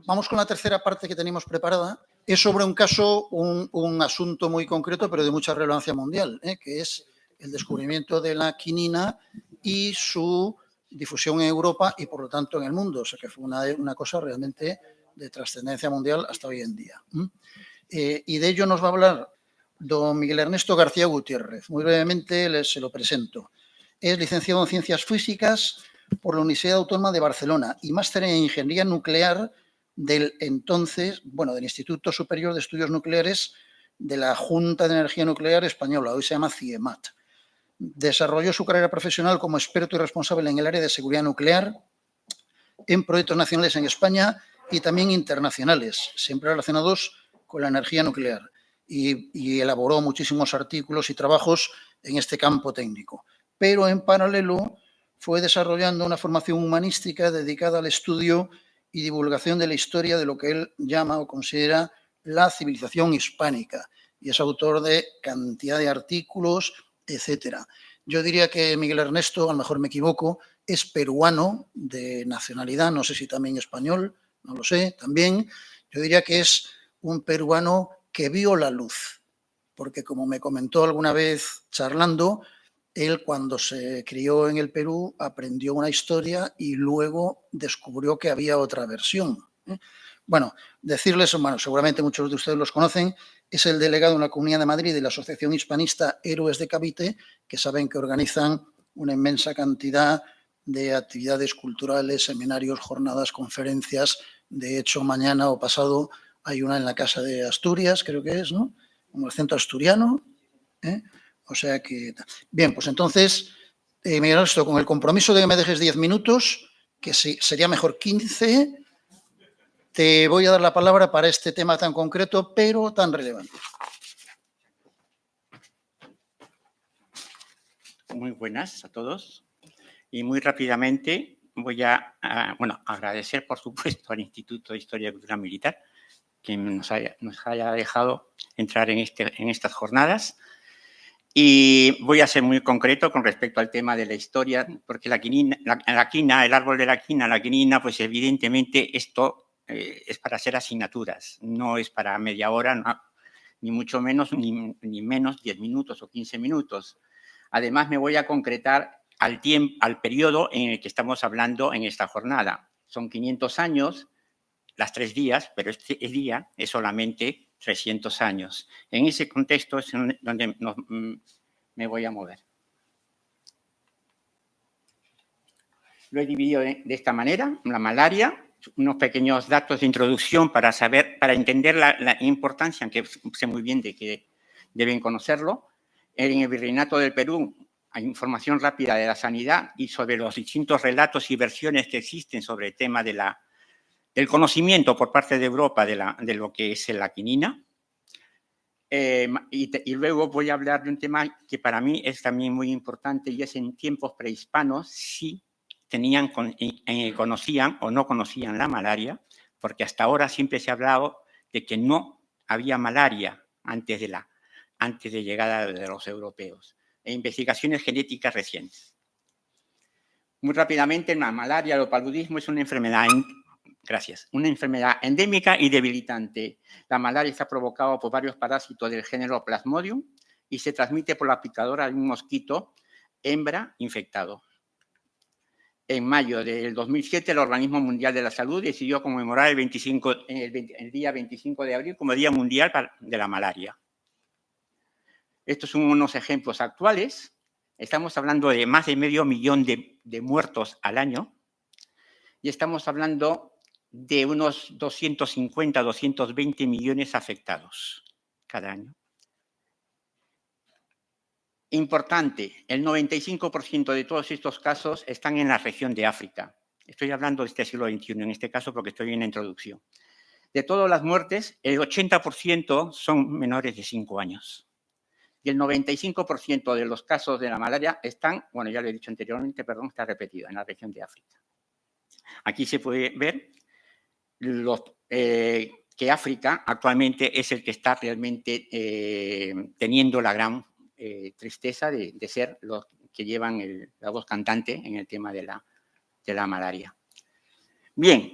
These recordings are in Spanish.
Vamos con la tercera parte que teníamos preparada. Es sobre un caso, un asunto muy concreto, pero de mucha relevancia mundial, que es el descubrimiento de la quinina y su difusión en Europa y, por lo tanto, en el mundo. O sea, que fue una cosa realmente de trascendencia mundial hasta hoy en día. Y de ello nos va a hablar don Miguel Ernesto García Gutiérrez. Muy brevemente se lo presento. Es licenciado en Ciencias Físicas por la Universidad Autónoma de Barcelona y máster en Ingeniería Nuclear del Instituto Superior de Estudios Nucleares de la Junta de Energía Nuclear Española, hoy se llama CIEMAT. Desarrolló su carrera profesional como experto y responsable en el área de seguridad nuclear en proyectos nacionales en España y también internacionales, siempre relacionados con la energía nuclear, y elaboró muchísimos artículos y trabajos en este campo técnico. Pero en paralelo fue desarrollando una formación humanística dedicada al estudio y divulgación de la historia de lo que él llama o considera la civilización hispánica, y es autor de cantidad de artículos, etcétera. Yo diría que Miguel Ernesto, a lo mejor me equivoco, es peruano de nacionalidad, no sé si también español, no lo sé, también. Yo diría que es un peruano que vio la luz, porque como me comentó alguna vez charlando, él cuando se crió en el Perú aprendió una historia y luego descubrió que había otra versión. Bueno, decirles, bueno, seguramente muchos de ustedes los conocen, es el delegado en la Comunidad de Madrid de la Asociación Hispanista Héroes de Cavite, que saben que organizan una inmensa cantidad de actividades culturales, seminarios, jornadas, conferencias. De hecho, mañana o pasado hay una en la Casa de Asturias, creo que es, ¿no? En el centro asturiano. O sea que... Bien, pues entonces, Miguel Ernesto, con el compromiso de que me dejes 10 minutos, que sería mejor 15, te voy a dar la palabra para este tema tan concreto, pero tan relevante. Muy buenas a todos. Y muy rápidamente voy a agradecer, por supuesto, al Instituto de Historia y Cultura Militar que nos haya dejado entrar en estas jornadas. Y voy a ser muy concreto con respecto al tema de la historia, porque la quina, el árbol de la quinina, pues evidentemente esto es para hacer asignaturas, no es para media hora, no, ni mucho menos, ni menos 10 minutos o 15 minutos. Además, me voy a concretar al periodo en el que estamos hablando en esta jornada. Son 500 años, las 3 días, pero este día es solamente 300 años. En ese contexto es donde me voy a mover. Lo he dividido de esta manera, la malaria, unos pequeños datos de introducción para entender la importancia, que sé muy bien de que deben conocerlo. En el Virreinato del Perú hay información rápida de la sanidad y sobre los distintos relatos y versiones que existen sobre el tema del conocimiento por parte de Europa de lo que es la quinina. Y luego voy a hablar de un tema que para mí es también muy importante y es en tiempos prehispanos si conocían o no conocían la malaria, porque hasta ahora siempre se ha hablado de que no había malaria antes de llegada de los europeos. E investigaciones genéticas recientes. Muy rápidamente, la malaria o paludismo es una enfermedad una enfermedad endémica y debilitante. La malaria está provocada por varios parásitos del género Plasmodium y se transmite por la picadura de un mosquito hembra infectado. En mayo del 2007, el Organismo Mundial de la Salud decidió conmemorar el día 25 de abril como Día Mundial de la Malaria. Estos son unos ejemplos actuales. Estamos hablando de más de 500.000 de muertos al año y estamos hablando de unos 250, 220 millones afectados cada año. Importante, el 95% de todos estos casos están en la región de África. Estoy hablando de este siglo XXI, en este caso porque estoy en la introducción. De todas las muertes, el 80% son menores de 5 años. y el 95% de los casos de la malaria están, bueno, ya lo he dicho anteriormente, perdón, está repetido, en la región de África. Aquí se puede ver que África actualmente es el que está realmente teniendo la gran tristeza de ser los que llevan la voz cantante en el tema de la malaria. Bien,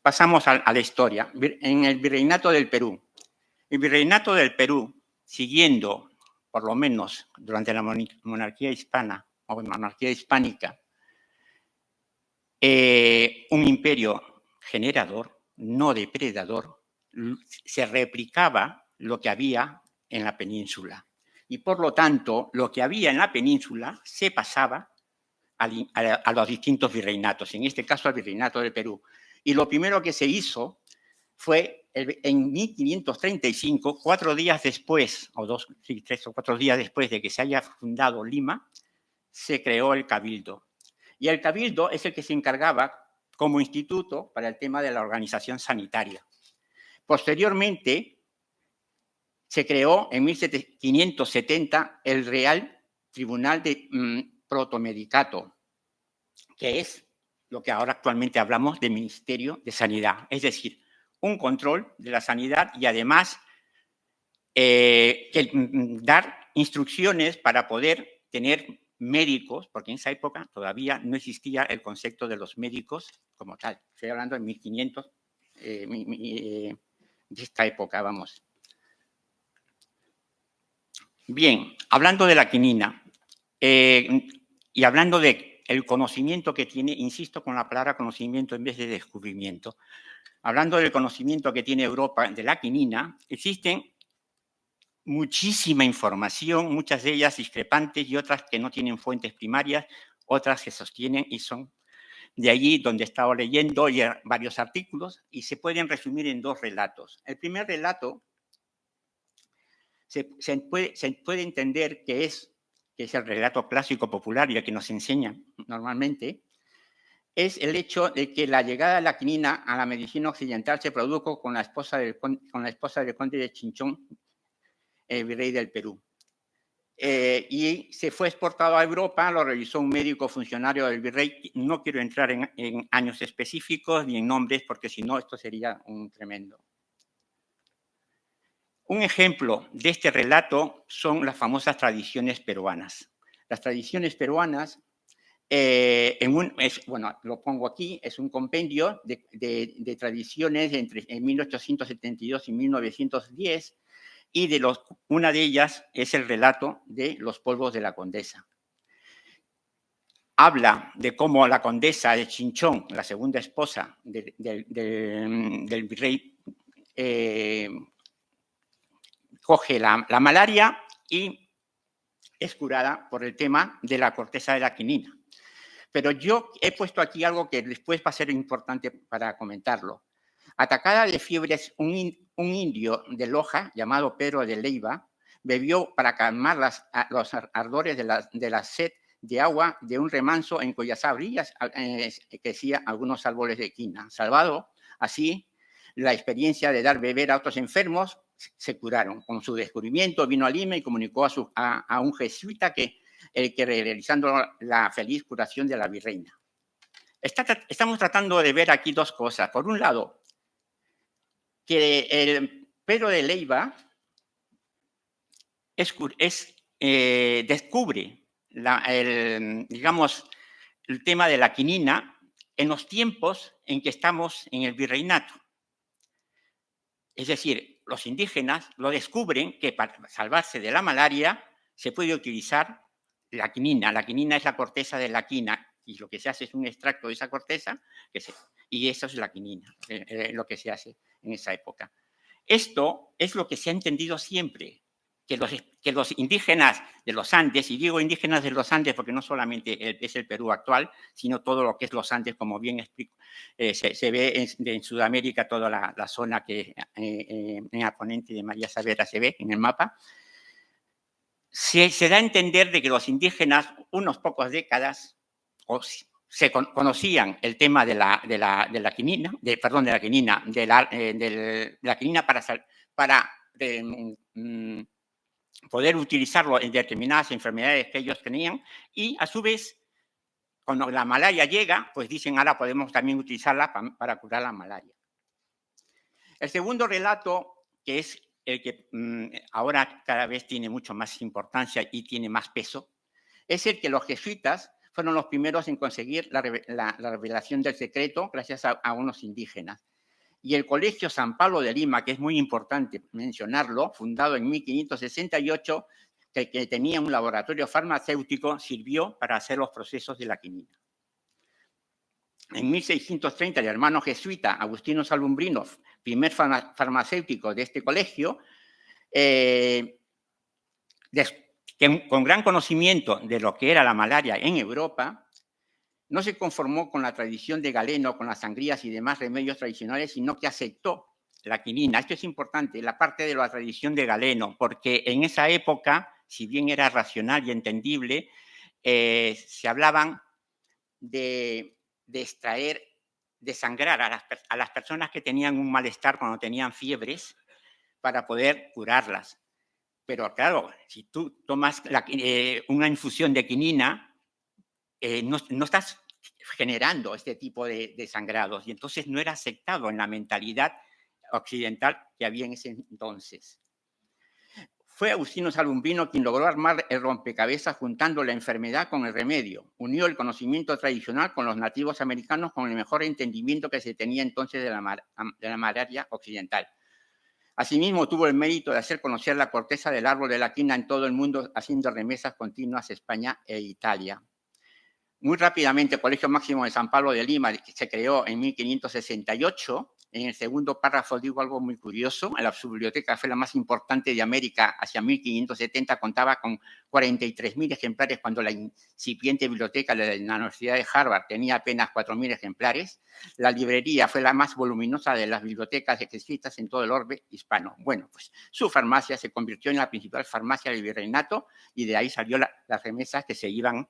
pasamos a la historia. En el Virreinato del Perú. El Virreinato del Perú, siguiendo, por lo menos durante la monarquía hispana o monarquía hispánica, un imperio generador, no depredador, se replicaba lo que había en la península. Y por lo tanto, lo que había en la península se pasaba a los distintos virreinatos, en este caso al Virreinato del Perú. Y lo primero que se hizo fue en 1535, 4 días después, o 3 o 4 días después de que se haya fundado Lima, se creó el Cabildo. Y el Cabildo es el que se encargaba como instituto para el tema de la organización sanitaria. Posteriormente, se creó en 1570 el Real Tribunal de Protomedicato, que es lo que ahora actualmente hablamos de Ministerio de Sanidad, es decir, un control de la sanidad y además dar instrucciones para poder tener médicos, porque en esa época todavía no existía el concepto de los médicos como tal. Estoy hablando de 1500, de esta época, vamos. Bien, hablando de la quinina y hablando de el conocimiento que tiene, insisto con la palabra conocimiento en vez de descubrimiento. Hablando del conocimiento que tiene Europa de la quinina, existen muchísima información, muchas de ellas discrepantes y otras que no tienen fuentes primarias, otras que sostienen y son de allí donde he estado leyendo varios artículos y se pueden resumir en 2 relatos. El primer relato se puede entender que es el relato clásico popular y el que nos enseñan normalmente, es el hecho de que la llegada de la quinina a la medicina occidental se produjo con la esposa del conde de Chinchón, el virrey del Perú. Y se fue exportado a Europa, lo realizó un médico funcionario del virrey. No quiero entrar en años específicos ni en nombres, porque si no, esto sería un tremendo. Un ejemplo de este relato son las famosas tradiciones peruanas. Las tradiciones peruanas, bueno, lo pongo aquí, es un compendio de tradiciones en 1872 y 1910, y una de ellas es el relato de los polvos de la condesa. Habla de cómo la condesa de Chinchón, la segunda esposa del virrey, coge la malaria y es curada por el tema de la corteza de la quinina. Pero yo he puesto aquí algo que después va a ser importante para comentarlo. Atacada de fiebres, un indio de Loja, llamado Pedro de Leiva, bebió para calmar los ardores de la sed de agua de un remanso en cuyas abrillas crecían algunos árboles de quina. Salvado así la experiencia de dar beber a otros enfermos, se curaron. Con su descubrimiento vino a Lima y comunicó a un jesuita que realizando la feliz curación de la virreina. Estamos tratando de ver aquí 2 cosas. Por un lado, que el Pedro de Leiva descubre digamos, el tema de la quinina en los tiempos en que estamos en el virreinato. Es decir, los indígenas lo descubren que para salvarse de la malaria se puede utilizar la quinina. La quinina es la corteza de la quina y lo que se hace es un extracto de esa corteza y eso es la quinina, lo que se hace en esa época. Esto es lo que se ha entendido siempre, que los indígenas de los Andes, y digo indígenas de los Andes porque no solamente es el Perú actual, sino todo lo que es los Andes, como bien explico, se ve en Sudamérica toda la zona que en el ponente de María Saavedra se ve en el mapa. Se da a entender de que los indígenas, unos pocas décadas, se conocían el tema de la quinina, para poder utilizarlo en determinadas enfermedades que ellos tenían y, a su vez, cuando la malaria llega, pues dicen, ahora podemos también utilizarla para curar la malaria. El segundo relato, que es el que ahora cada vez tiene mucho más importancia y tiene más peso, es el que los jesuitas fueron los primeros en conseguir la revelación del secreto gracias a unos indígenas. Y el Colegio San Pablo de Lima, que es muy importante mencionarlo, fundado en 1568, que tenía un laboratorio farmacéutico, sirvió para hacer los procesos de la quinina. En 1630, el hermano jesuita Agustino Salumbrino, primer farmacéutico de este colegio, con gran conocimiento de lo que era la malaria en Europa, no se conformó con la tradición de Galeno, con las sangrías y demás remedios tradicionales, sino que aceptó la quinina. Esto es importante, la parte de la tradición de Galeno, porque en esa época, si bien era racional y entendible, se hablaban de extraer, de sangrar a las personas que tenían un malestar cuando tenían fiebres para poder curarlas. Pero claro, si tú tomas una infusión de quinina, no estás generando este tipo de sangrados y entonces no era aceptado en la mentalidad occidental que había en ese entonces. Fue Agustino Salumbrino quien logró armar el rompecabezas juntando la enfermedad con el remedio. Unió el conocimiento tradicional con los nativos americanos con el mejor entendimiento que se tenía entonces de la malaria occidental. Asimismo, tuvo el mérito de hacer conocer la corteza del árbol de la quina en todo el mundo, haciendo remesas continuas a España e Italia. Muy rápidamente, el Colegio Máximo de San Pablo de Lima, que se creó en 1568, en el segundo párrafo digo algo muy curioso. Su biblioteca fue la más importante de América. Hacia 1570 contaba con 43.000 ejemplares, cuando la incipiente biblioteca de la Universidad de Harvard tenía apenas 4.000 ejemplares. La librería fue la más voluminosa de las bibliotecas existentes en todo el orbe hispano. Bueno, pues su farmacia se convirtió en la principal farmacia del virreinato y de ahí salió las remesas que se iban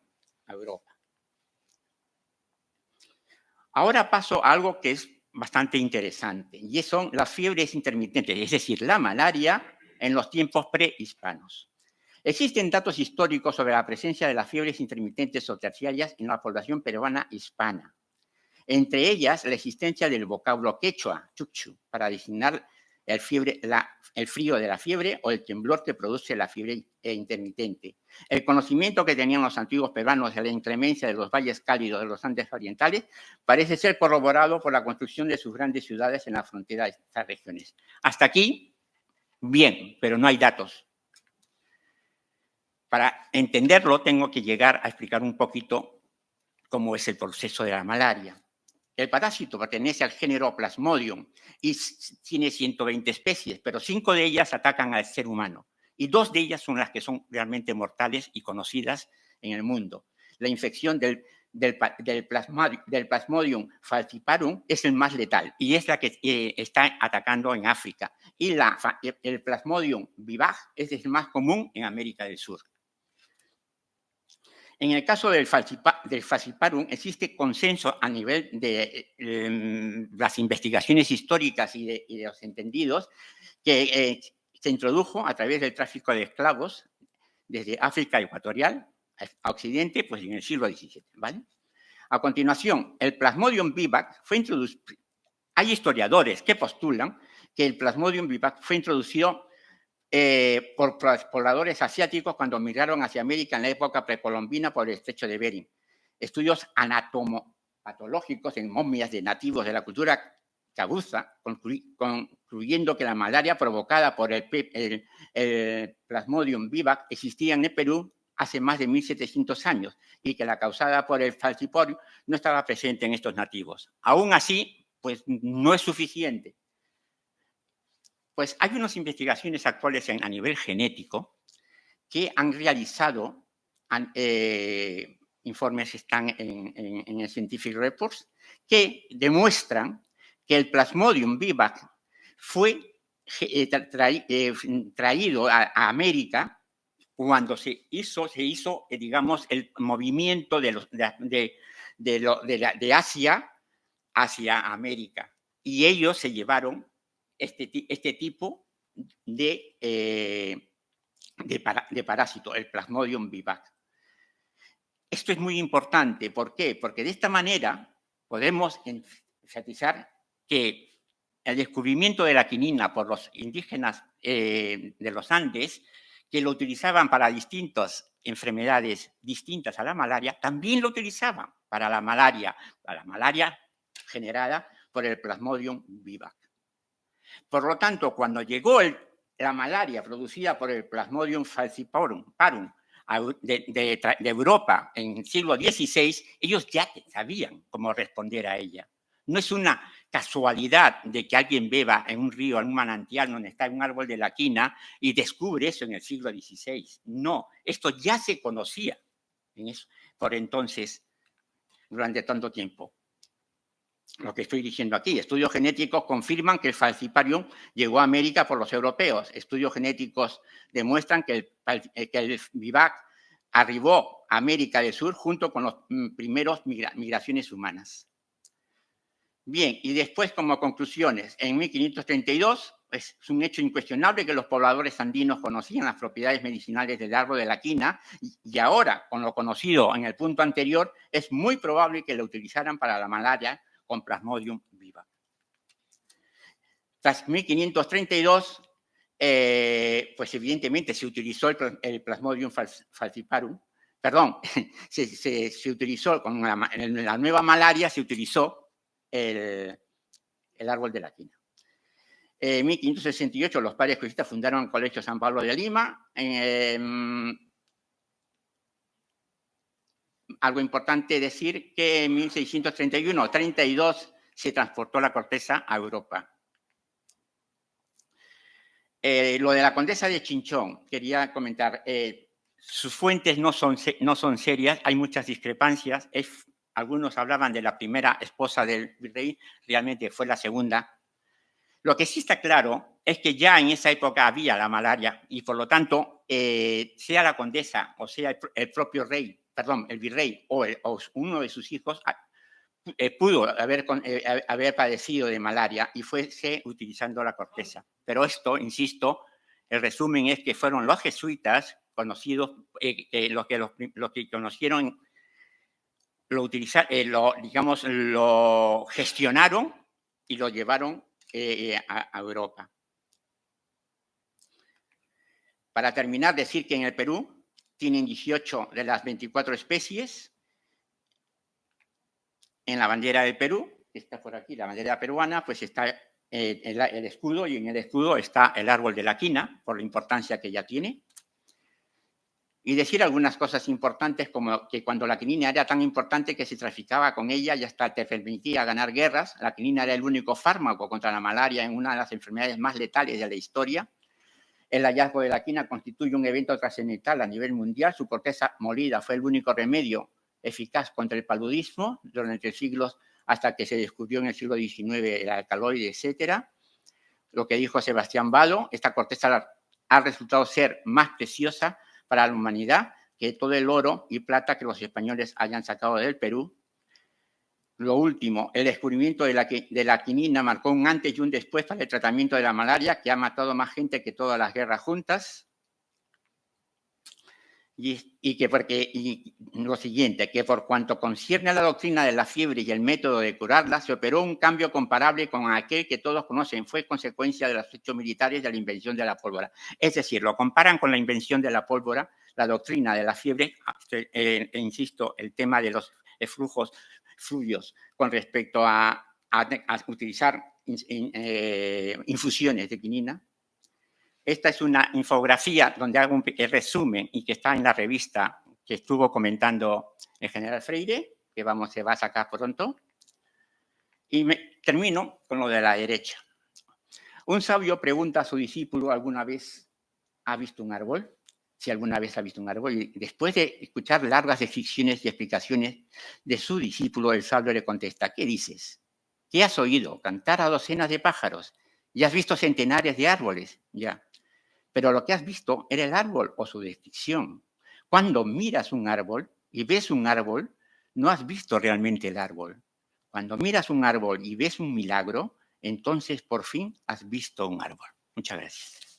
a Europa. Ahora paso a algo que es bastante interesante, y son las fiebres intermitentes, es decir, la malaria en los tiempos prehispanos. Existen datos históricos sobre la presencia de las fiebres intermitentes o terciarias en la población peruana hispana. Entre ellas, la existencia del vocablo quechua, chuchu, para designar el frío de la fiebre o el temblor que produce la fiebre intermitente. El conocimiento que tenían los antiguos peruanos de la inclemencia de los valles cálidos de los Andes orientales parece ser corroborado por la construcción de sus grandes ciudades en la frontera de estas regiones. Hasta aquí, bien, pero no hay datos. Para entenderlo, tengo que llegar a explicar un poquito cómo es el proceso de la malaria. El parásito pertenece al género Plasmodium y tiene 120 especies, pero 5 de ellas atacan al ser humano y 2 de ellas son las que son realmente mortales y conocidas en el mundo. La infección del Plasmodium falciparum es el más letal y es la que está atacando en África, y el Plasmodium vivax es el más común en América del Sur. En el caso del falciparum existe consenso a nivel de las investigaciones históricas y de los entendidos que se introdujo a través del tráfico de esclavos desde África ecuatorial a Occidente, pues en el siglo XVII, ¿vale? A continuación, el Plasmodium vivax fue introducido. Hay historiadores que postulan que el Plasmodium vivax fue introducido por pobladores asiáticos cuando migraron hacia América en la época precolombina por el estrecho de Bering. Estudios anatomopatológicos en momias de nativos de la cultura cabuza, concluyendo que la malaria provocada por el Plasmodium vivax existía en el Perú hace más de 1.700 años y que la causada por el falciparum no estaba presente en estos nativos. Aún así, pues no es suficiente. Pues hay unas investigaciones actuales a nivel genético que han realizado informes que están en el Scientific Reports que demuestran que el Plasmodium vivax fue traído a América cuando se hizo, digamos, el movimiento de Asia hacia América. Y ellos se llevaron este tipo de de parásito, el Plasmodium vivax. Esto es muy importante. ¿Por qué? Porque de esta manera podemos enfatizar que el descubrimiento de la quinina por los indígenas de los Andes, que lo utilizaban para distintas enfermedades distintas a la malaria, también lo utilizaban para la malaria generada por el Plasmodium vivax. Por lo tanto, cuando llegó la malaria producida por el Plasmodium falciparum de Europa en el siglo XVI, ellos ya sabían cómo responder a ella. No es una casualidad de que alguien beba en un río, en un manantial donde está un árbol de la quina y descubre eso en el siglo XVI. No, esto ya se conocía por entonces, durante tanto tiempo. Lo que estoy diciendo aquí, estudios genéticos confirman que el falciparum llegó a América por los europeos. Estudios genéticos demuestran que el vivax arribó a América del Sur junto con las primeras migraciones humanas. Bien, y después, como conclusiones, en 1532 es un hecho incuestionable que los pobladores andinos conocían las propiedades medicinales del árbol de la quina y ahora, con lo conocido en el punto anterior, es muy probable que lo utilizaran para la malaria con Plasmodium vivax. Tras 1532, pues evidentemente se utilizó el Plasmodium falciparum, perdón, se utilizó con la nueva malaria, se utilizó el árbol de la quina. En 1568 los padres jesuitas fundaron el Colegio San Pablo de Lima. Algo importante decir que en 1631-32 se transportó la corteza a Europa. Lo de la condesa de Chinchón, quería comentar, sus fuentes no son serias, hay muchas discrepancias. Algunos hablaban de la primera esposa del virrey, realmente fue la segunda. Lo que sí está claro es que ya en esa época había la malaria y por lo tanto, sea la condesa o sea el propio rey, perdón, el virrey o uno de sus hijos, pudo haber padecido de malaria y fuese utilizando la corteza. Pero esto, insisto, el resumen es que fueron los jesuitas conocidos, los que conocieron, lo gestionaron y lo llevaron a Europa. Para terminar, decir que en el Perú tienen 18 de las 24 especies. En la bandera del Perú, que está por aquí, la bandera peruana, pues está el escudo y en el escudo está el árbol de la quina, por la importancia que ya tiene. Y decir algunas cosas importantes, como que cuando la quinina era tan importante que se traficaba con ella y hasta te permitía ganar guerras. La quinina era el único fármaco contra la malaria en una de las enfermedades más letales de la historia. El hallazgo de la quina constituye un evento trascendental a nivel mundial. Su corteza molida fue el único remedio eficaz contra el paludismo durante siglos hasta que se descubrió en el siglo XIX el alcaloide, etc. Lo que dijo Sebastián Vado, esta corteza ha resultado ser más preciosa para la humanidad que todo el oro y plata que los españoles hayan sacado del Perú. Lo último, el descubrimiento de la quinina marcó un antes y un después para el tratamiento de la malaria, que ha matado más gente que todas las guerras juntas. Y lo siguiente, que por cuanto concierne a la doctrina de la fiebre y el método de curarla, se operó un cambio comparable con aquel que todos conocen, fue consecuencia de los hechos militares de la invención de la pólvora. Es decir, lo comparan con la invención de la pólvora, la doctrina de la fiebre, insisto, el tema de los fluidos con respecto a utilizar infusiones de quinina. Esta es una infografía donde hago un resumen y que está en la revista que estuvo comentando el general Freire, que se va a sacar pronto. Y termino con lo de la derecha. Un sabio pregunta a su discípulo, ¿alguna vez ha visto un árbol? Si alguna vez ha visto un árbol. Y después de escuchar largas descripciones y explicaciones de su discípulo, el sabio le contesta, ¿qué dices? ¿Qué has oído? Cantar a docenas de pájaros. ¿Y has visto centenares de árboles? Ya. Pero lo que has visto era el árbol o su descripción. Cuando miras un árbol y ves un árbol, no has visto realmente el árbol. Cuando miras un árbol y ves un milagro, entonces por fin has visto un árbol. Muchas gracias.